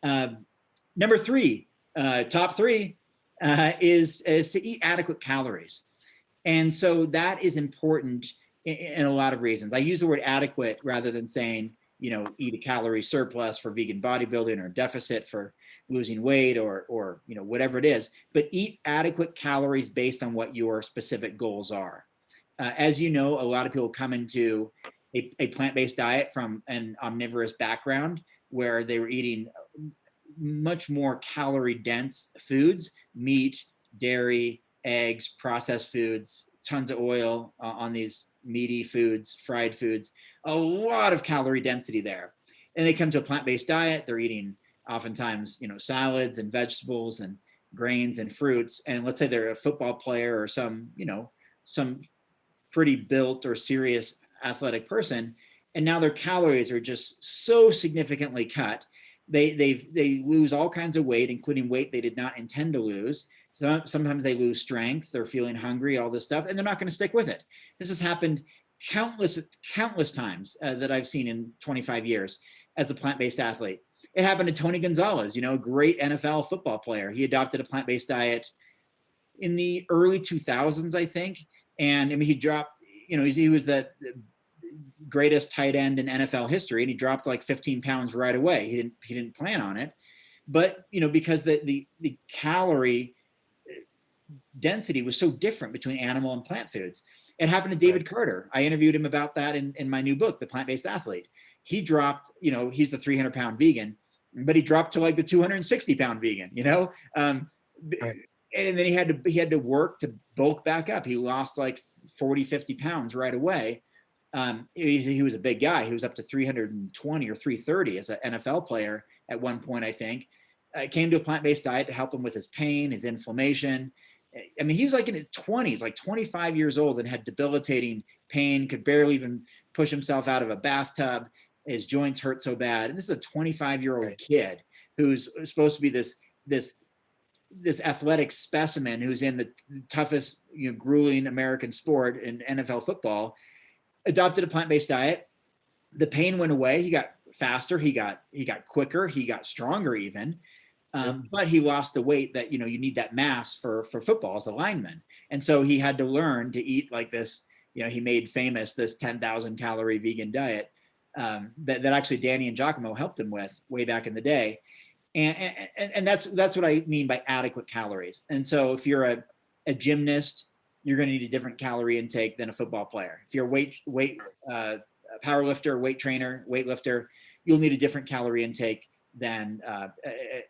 Uh, Number three, top three, is to eat adequate calories. And so that is important in a lot of reasons. I use the word adequate rather than saying, eat a calorie surplus for vegan bodybuilding or deficit for losing weight or whatever it is, but eat adequate calories based on what your specific goals are. As you know, a lot of people come into a plant-based diet from an omnivorous background where they were eating much more calorie dense foods, meat, dairy, eggs, processed foods, tons of oil on these meaty foods, fried foods, a lot of calorie density there. And they come to a plant-based diet, they're eating oftentimes, salads and vegetables and grains and fruits. And let's say they're a football player or some pretty built or serious athletic person. And now their calories are just so significantly cut. They lose all kinds of weight, including weight they did not intend to lose. So sometimes they lose strength, they're feeling hungry, all this stuff, and they're not going to stick with it. This has happened countless times that I've seen in 25 years as a plant-based athlete. It happened to Tony Gonzalez, a great NFL football player. He adopted a plant-based diet in the early 2000s, I think. And I mean, he dropped, he was the greatest tight end in NFL history, and he dropped like 15 pounds right away. He didn't plan on it, but because the calorie density was so different between animal and plant foods. It happened to David Carter. I interviewed him about that in my new book, The Plant-Based Athlete. He dropped, he's the 300-pound vegan, but he dropped to like the 260-pound vegan, right. And then he had to work to bulk back up. He lost like 40, 50 pounds right away. He was a big guy. He was up to 320 or 330 as an NFL player at one point, I think. Came to a plant-based diet to help him with his pain, his inflammation. I mean, he was like in his 20s, like 25 years old, and had debilitating pain, could barely even push himself out of a bathtub. His joints hurt so bad. And this is a 25-year-old kid who's supposed to be this athletic specimen who's in the toughest, grueling American sport in NFL football. Adopted a plant-based diet. The pain went away. He got faster. He got quicker. He got stronger even. But he lost the weight that, you need that mass for football as a lineman. And so he had to learn to eat like this, he made famous this 10,000 calorie vegan diet that actually Danny and Giacomo helped him with way back in the day. And that's what I mean by adequate calories. And so if you're a gymnast, you're going to need a different calorie intake than a football player. If you're a power lifter, weight trainer, weightlifter, you'll need a different calorie intake than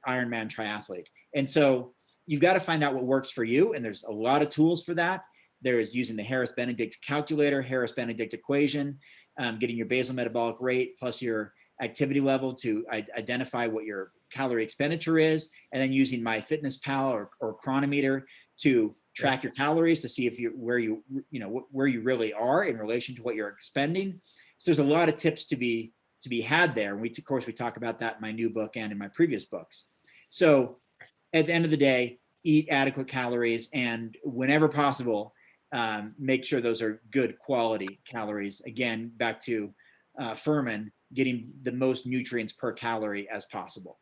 Ironman triathlete. And so you've got to find out what works for you. And there's a lot of tools for that. There's using the Harris-Benedict calculator, Harris-Benedict equation, getting your basal metabolic rate plus your activity level to identify what your calorie expenditure is, and then using MyFitnessPal or Chronometer to track your calories to see if where you really are in relation to what you're expending. So there's a lot of tips to be had there. And of course we talk about that in my new book and in my previous books. So at the end of the day, eat adequate calories, and whenever possible, make sure those are good quality calories. Again, back to Furman, getting the most nutrients per calorie as possible.